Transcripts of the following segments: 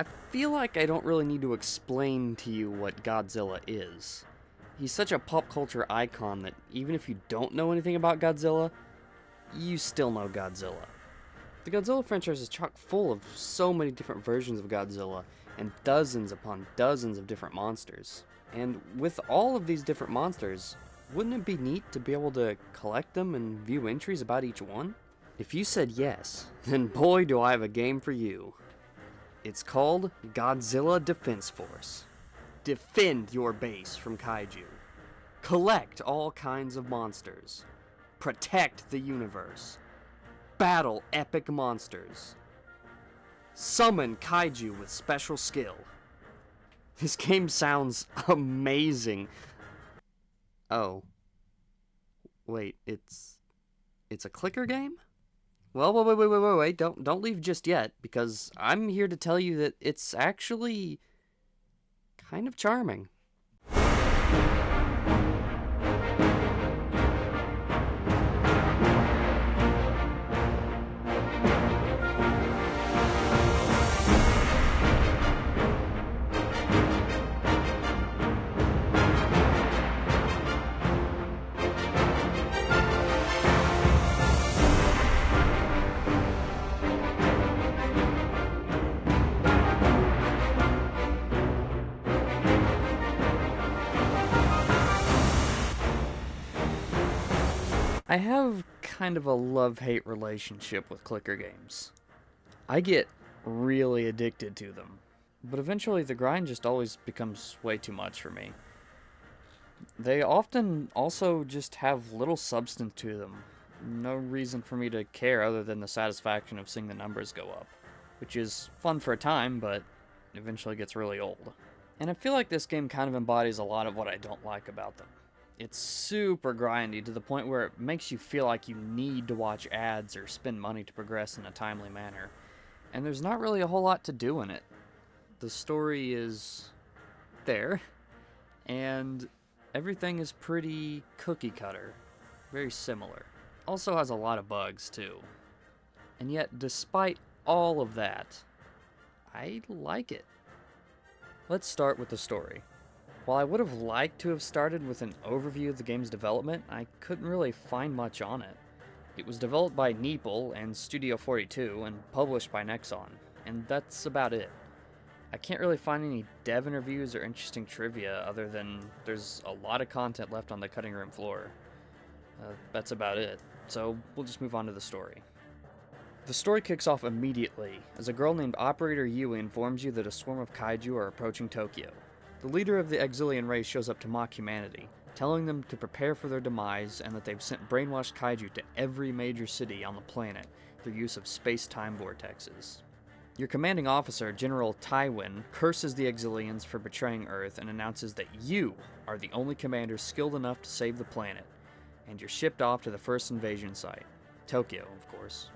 I feel like I don't really need to explain to you what Godzilla is. He's such a pop culture icon that even if you don't know anything about Godzilla, you still know Godzilla. The Godzilla franchise is chock full of so many different versions of Godzilla and dozens upon dozens of different monsters. And with all of these different monsters, wouldn't it be neat to be able to collect them and view entries about each one? If you said yes, then boy do I have a game for you. It's called Godzilla Defense Force. Defend your base from kaiju. Collect all kinds of monsters. Protect the universe. Battle epic monsters. Summon kaiju with special skill. This game sounds amazing. Oh. Wait, it's a clicker game? Well, wait, don't leave just yet, because I'm here to tell you that it's actually kind of charming. I have kind of a love-hate relationship with clicker games. I get really addicted to them, but eventually the grind just always becomes way too much for me. They often also just have little substance to them. No reason for me to care other than the satisfaction of seeing the numbers go up, which is fun for a time, but eventually gets really old. And I feel like this game kind of embodies a lot of what I don't like about them. It's super grindy to the point where it makes you feel like you need to watch ads or spend money to progress in a timely manner. And there's not really a whole lot to do in it. The story is there, and everything is pretty cookie cutter, very similar. Also has a lot of bugs too. And yet, despite all of that, I like it. Let's start with the story. While I would have liked to have started with an overview of the game's development, I couldn't really find much on it. It was developed by Neeple and Studio 42 and published by Nexon, and that's about it. I can't really find any dev interviews or interesting trivia other than there's a lot of content left on the cutting room floor. That's about it, so we'll just move on to the story. The story kicks off immediately as a girl named Operator Yui informs you that a swarm of kaiju are approaching Tokyo. The leader of the Exilian race shows up to mock humanity, telling them to prepare for their demise and that they've sent brainwashed kaiju to every major city on the planet through use of space-time vortexes. Your commanding officer, General Tywin, curses the Exilians for betraying Earth and announces that you are the only commander skilled enough to save the planet, and you're shipped off to the first invasion site, Tokyo, of course.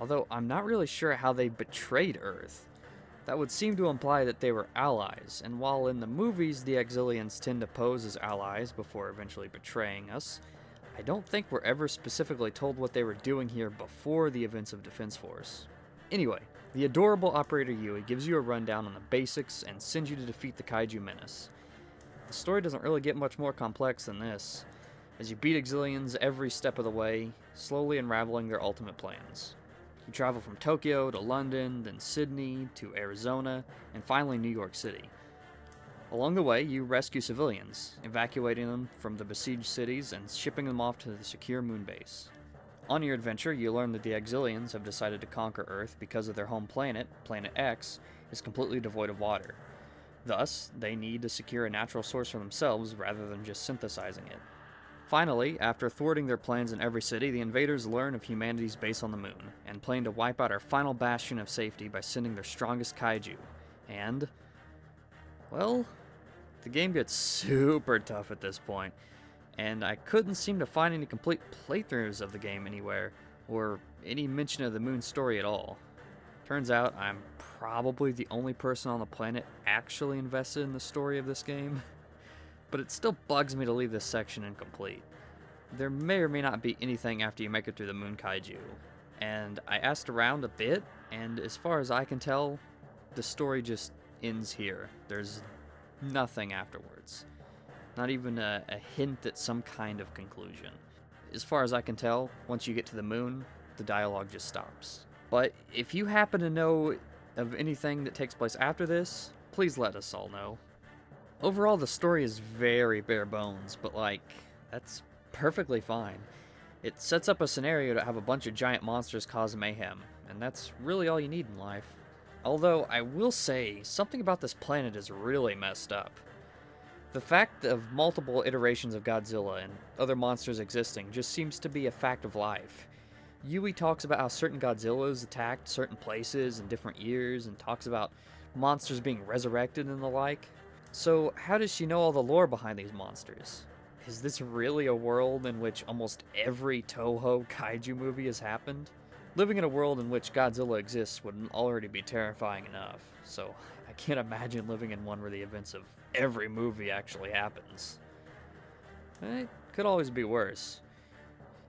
Although I'm not really sure how they betrayed Earth. That would seem to imply that they were allies, and while in the movies the Exilians tend to pose as allies before eventually betraying us, I don't think we're ever specifically told what they were doing here before the events of Defense Force. Anyway, the adorable Operator Yui gives you a rundown on the basics and sends you to defeat the kaiju menace. The story doesn't really get much more complex than this, as you beat Exilians every step of the way, slowly unraveling their ultimate plans. You travel from Tokyo to London, then Sydney to Arizona, and finally New York City. Along the way, you rescue civilians, evacuating them from the besieged cities and shipping them off to the secure moon base. On your adventure, you learn that the Exilians have decided to conquer Earth because of their home planet, Planet X, is completely devoid of water. Thus, they need to secure a natural source for themselves rather than just synthesizing it. Finally, after thwarting their plans in every city, the invaders learn of humanity's base on the moon, and plan to wipe out our final bastion of safety by sending their strongest kaiju. And, well, the game gets super tough at this point, and I couldn't seem to find any complete playthroughs of the game anywhere, or any mention of the moon story at all. Turns out I'm probably the only person on the planet actually invested in the story of this game. But it still bugs me to leave this section incomplete. There may or may not be anything after you make it through the moon kaiju, and I asked around a bit, and as far as I can tell, the story just ends here. There's nothing afterwards. Not even a hint at some kind of conclusion. As far as I can tell, once you get to the moon, the dialogue just stops. But if you happen to know of anything that takes place after this, please let us all know. Overall, the story is very bare bones, but that's perfectly fine. It sets up a scenario to have a bunch of giant monsters cause mayhem, and that's really all you need in life. Although, I will say, something about this planet is really messed up. The fact of multiple iterations of Godzilla and other monsters existing just seems to be a fact of life. Yui talks about how certain Godzillas attacked certain places in different years, and talks about monsters being resurrected and the like. So, how does she know all the lore behind these monsters? Is this really a world in which almost every Toho kaiju movie has happened? Living in a world in which Godzilla exists would already be terrifying enough, so I can't imagine living in one where the events of every movie actually happens. It could always be worse.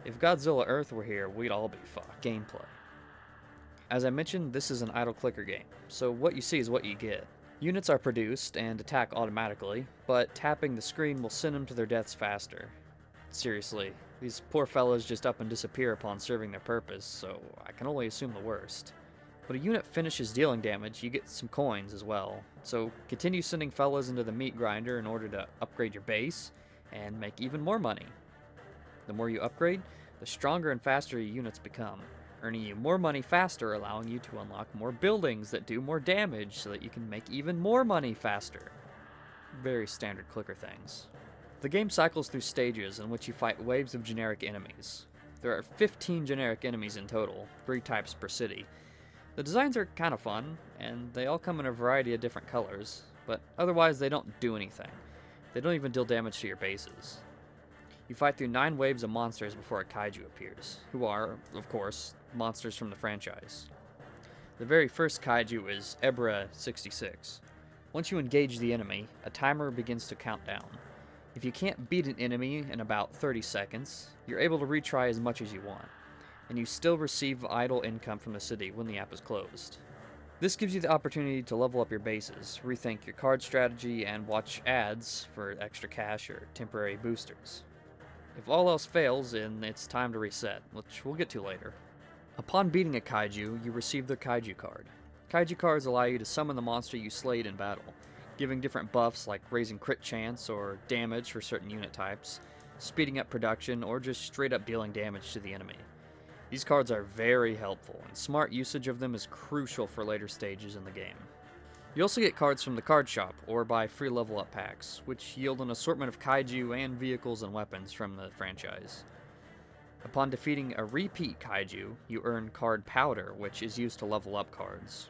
If Godzilla Earth were here, we'd all be fucked. Gameplay. As I mentioned, this is an idle clicker game, so what you see is what you get. Units are produced and attack automatically, but tapping the screen will send them to their deaths faster. Seriously, these poor fellas just up and disappear upon serving their purpose, so I can only assume the worst. But a unit finishes dealing damage, you get some coins as well, so continue sending fellas into the meat grinder in order to upgrade your base and make even more money. The more you upgrade, the stronger and faster your units become, earning you more money faster, allowing you to unlock more buildings that do more damage so that you can make even more money faster. Very standard clicker things. The game cycles through stages in which you fight waves of generic enemies. There are 15 generic enemies in total, 3 types per city. The designs are kind of fun, and they all come in a variety of different colors, but otherwise they don't do anything. They don't even deal damage to your bases. You fight through 9 waves of monsters before a kaiju appears, who are, of course, monsters from the franchise. The very first kaiju is Ebra 66. Once you engage the enemy, a timer begins to count down. If you can't beat an enemy in about 30 seconds, you're able to retry as much as you want, and you still receive idle income from the city when the app is closed. This gives you the opportunity to level up your bases, rethink your card strategy, and watch ads for extra cash or temporary boosters. If all else fails, then it's time to reset, which we'll get to later. Upon beating a kaiju, you receive the kaiju card. Kaiju cards allow you to summon the monster you slayed in battle, giving different buffs like raising crit chance or damage for certain unit types, speeding up production, or just straight up dealing damage to the enemy. These cards are very helpful, and smart usage of them is crucial for later stages in the game. You also get cards from the card shop, or buy free level up packs, which yield an assortment of kaiju and vehicles and weapons from the franchise. Upon defeating a repeat kaiju, you earn card powder, which is used to level up cards.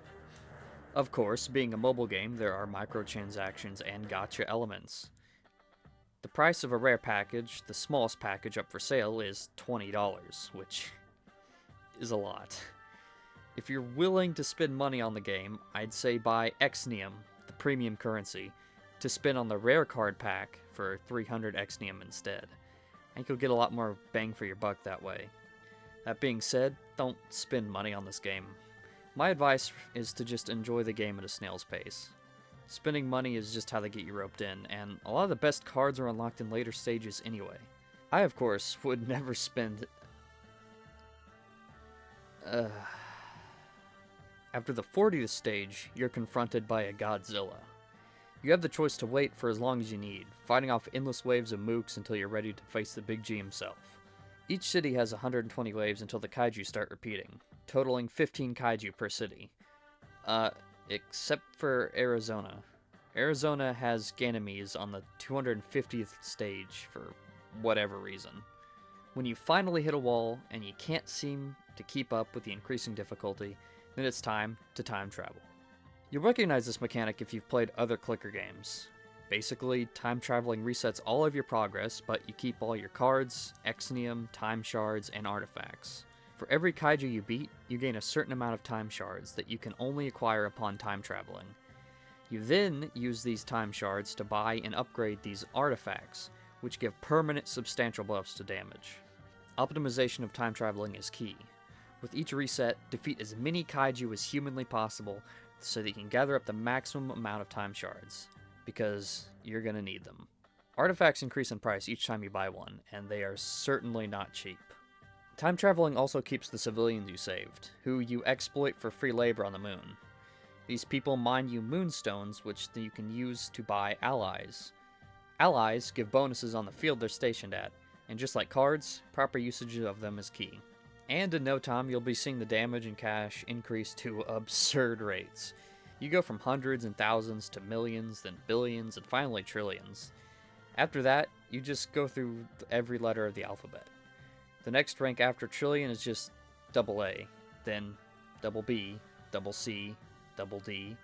Of course, being a mobile game, there are microtransactions and gacha elements. The price of a rare package, the smallest package up for sale, is $20, which is a lot. If you're willing to spend money on the game, I'd say buy Exnium, the premium currency, to spend on the rare card pack for 300 Exnium instead. I think you'll get a lot more bang for your buck that way. That being said, don't spend money on this game. My advice is to just enjoy the game at a snail's pace. Spending money is just how they get you roped in, and a lot of the best cards are unlocked in later stages anyway. I, of course, would never spend... After the 40th stage, you're confronted by a Godzilla. You have the choice to wait for as long as you need, fighting off endless waves of mooks until you're ready to face the Big G himself. Each city has 120 waves until the kaiju start repeating, totaling 15 kaiju per city. Except for Arizona. Arizona has Ganymedes on the 250th stage for whatever reason. When you finally hit a wall and you can't seem to keep up with the increasing difficulty, then it's time to time travel. You'll recognize this mechanic if you've played other clicker games. Basically, time traveling resets all of your progress, but you keep all your cards, Exnium, time shards, and artifacts. For every kaiju you beat, you gain a certain amount of time shards that you can only acquire upon time traveling. You then use these time shards to buy and upgrade these artifacts, which give permanent substantial buffs to damage. Optimization of time traveling is key. With each reset, defeat as many kaiju as humanly possible, so that you can gather up the maximum amount of time shards, because you're going to need them. Artifacts increase in price each time you buy one, and they are certainly not cheap. Time traveling also keeps the civilians you saved, who you exploit for free labor on the moon. These people mine you moonstones, which you can use to buy allies. Allies give bonuses on the field they're stationed at, and just like cards, proper usage of them is key. And in no time, you'll be seeing the damage and cash increase to absurd rates. You go from hundreds and thousands to millions, then billions, and finally trillions. After that, you just go through every letter of the alphabet. The next rank after trillion is just double A, then double B, double C, double D,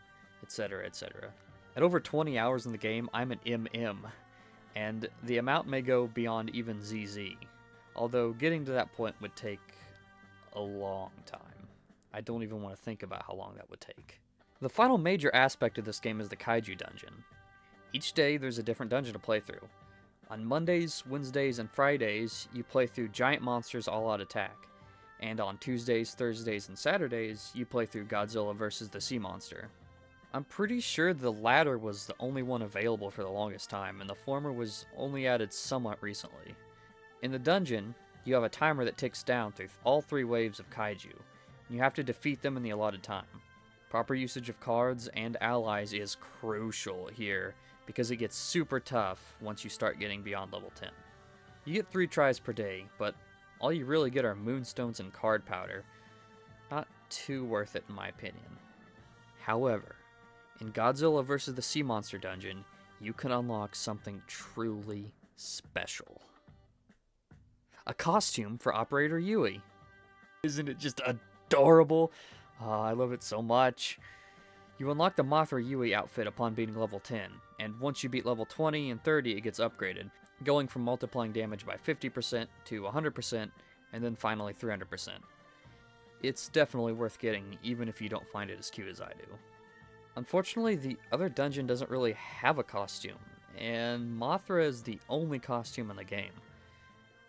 etc., etc. At over 20 hours in the game, I'm an MM, and the amount may go beyond even ZZ, although getting to that point would take a long time. I don't even want to think about how long that would take. The final major aspect of this game is the Kaiju dungeon. Each day there's a different dungeon to play through. On Mondays, Wednesdays, and Fridays, you play through giant monsters all out attack. And on Tuesdays, Thursdays, and Saturdays, you play through Godzilla vs. the Sea Monster. I'm pretty sure the latter was the only one available for the longest time, and the former was only added somewhat recently. In the dungeon, you have a timer that ticks down through all 3 waves of kaiju, and you have to defeat them in the allotted time. Proper usage of cards and allies is crucial here, because it gets super tough once you start getting beyond level 10. You get 3 tries per day, but all you really get are moonstones and card powder. Not too worth it in my opinion. However, in Godzilla vs. the Sea Monster dungeon, you can unlock something truly special. A costume for Operator Yui. Isn't it just adorable? Oh, I love it so much. You unlock the Mothra Yui outfit upon beating level 10, and once you beat level 20 and 30 it gets upgraded, going from multiplying damage by 50% to 100%, and then finally 300%. It's definitely worth getting, even if you don't find it as cute as I do. Unfortunately, the other dungeon doesn't really have a costume, and Mothra is the only costume in the game.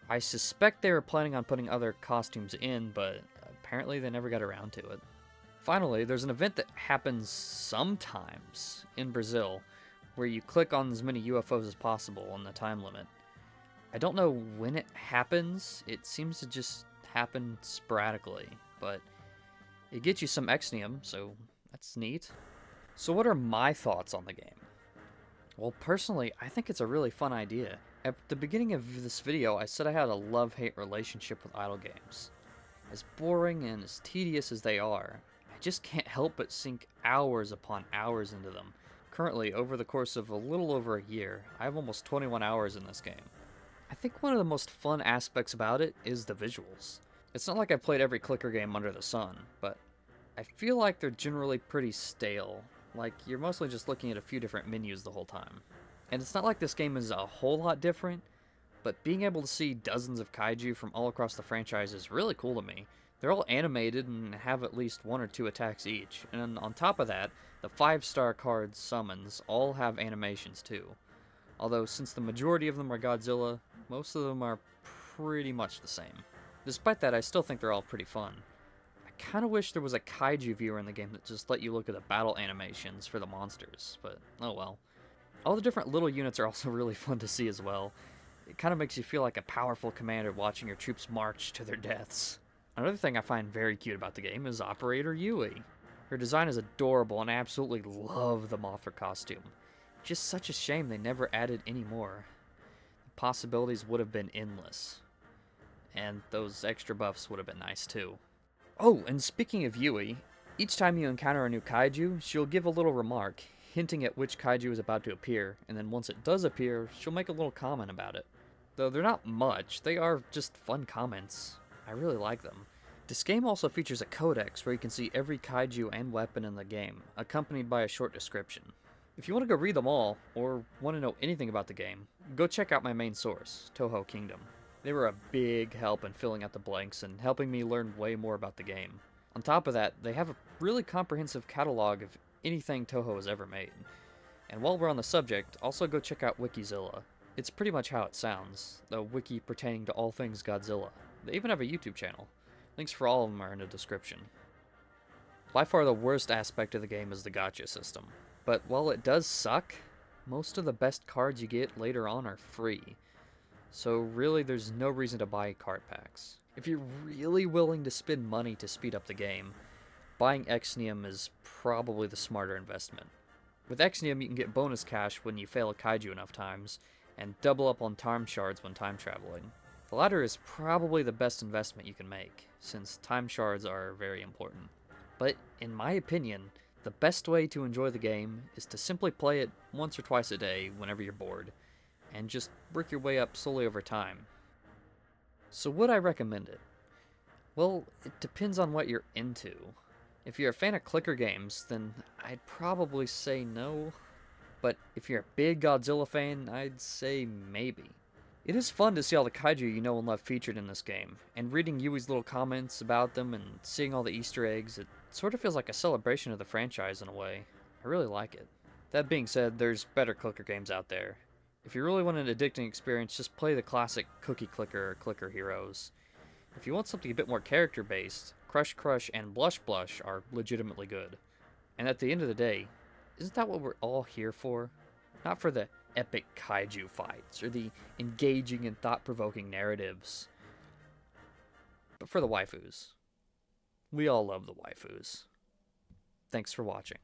I suspect they were planning on putting other costumes in, but apparently they never got around to it. Finally, there's an event that happens sometimes in Brazil, where you click on as many UFOs as possible on the time limit. I don't know when it happens, it seems to just happen sporadically, but it gets you some Exnium, so that's neat. So what are my thoughts on the game? Well, personally, I think it's a really fun idea. At the beginning of this video, I said I had a love-hate relationship with idle games. As boring and as tedious as they are, I just can't help but sink hours upon hours into them. Currently, over the course of a little over a year, I have almost 21 hours in this game. I think one of the most fun aspects about it is the visuals. It's not like I've played every clicker game under the sun, but I feel like they're generally pretty stale. Like, you're mostly just looking at a few different menus the whole time. And it's not like this game is a whole lot different, but being able to see dozens of kaiju from all across the franchise is really cool to me. They're all animated and have at least 1 or 2 attacks each, and on top of that, the 5-star card summons all have animations too. Although, since the majority of them are Godzilla, most of them are pretty much the same. Despite that, I still think they're all pretty fun. I kinda wish there was a kaiju viewer in the game that just let you look at the battle animations for the monsters, but oh well. All the different little units are also really fun to see as well. It kinda makes you feel like a powerful commander watching your troops march to their deaths. Another thing I find very cute about the game is Operator Yui. Her design is adorable and I absolutely love the Mothra costume. Just such a shame they never added any more. The possibilities would have been endless. And those extra buffs would have been nice too. Oh, and speaking of Yui, each time you encounter a new kaiju, she'll give a little remark, hinting at which kaiju is about to appear, and then once it does appear, she'll make a little comment about it. Though they're not much, they are just fun comments. I really like them. This game also features a codex where you can see every kaiju and weapon in the game, accompanied by a short description. If you want to go read them all, or want to know anything about the game, go check out my main source, Toho Kingdom. They were a big help in filling out the blanks and helping me learn way more about the game. On top of that, they have a really comprehensive catalog of anything Toho has ever made. And while we're on the subject, also go check out Wikizilla. It's pretty much how it sounds, a wiki pertaining to all things Godzilla. They even have a YouTube channel. Links for all of them are in the description. By far the worst aspect of the game is the gacha system. But while it does suck, most of the best cards you get later on are free. So really there's no reason to buy card packs. If you're really willing to spend money to speed up the game, buying Exnium is probably the smarter investment. With Exnium you can get bonus cash when you fail a kaiju enough times, and double up on time shards when time traveling. The latter is probably the best investment you can make, since time shards are very important. But in my opinion, the best way to enjoy the game is to simply play it once or twice a day whenever you're bored, and just work your way up slowly over time. So would I recommend it? Well, it depends on what you're into. If you're a fan of clicker games, then I'd probably say no. But if you're a big Godzilla fan, I'd say maybe. It is fun to see all the kaiju you know and love featured in this game, and reading Yui's little comments about them and seeing all the Easter eggs, it sort of feels like a celebration of the franchise in a way. I really like it. That being said, there's better clicker games out there. If you really want an addicting experience, just play the classic Cookie Clicker or Clicker Heroes. If you want something a bit more character-based, Crush Crush and Blush Blush are legitimately good. And at the end of the day, isn't that what we're all here for? Not for the epic kaiju fights or the engaging and thought-provoking narratives, but for the waifus. We all love the waifus. Thanks for watching.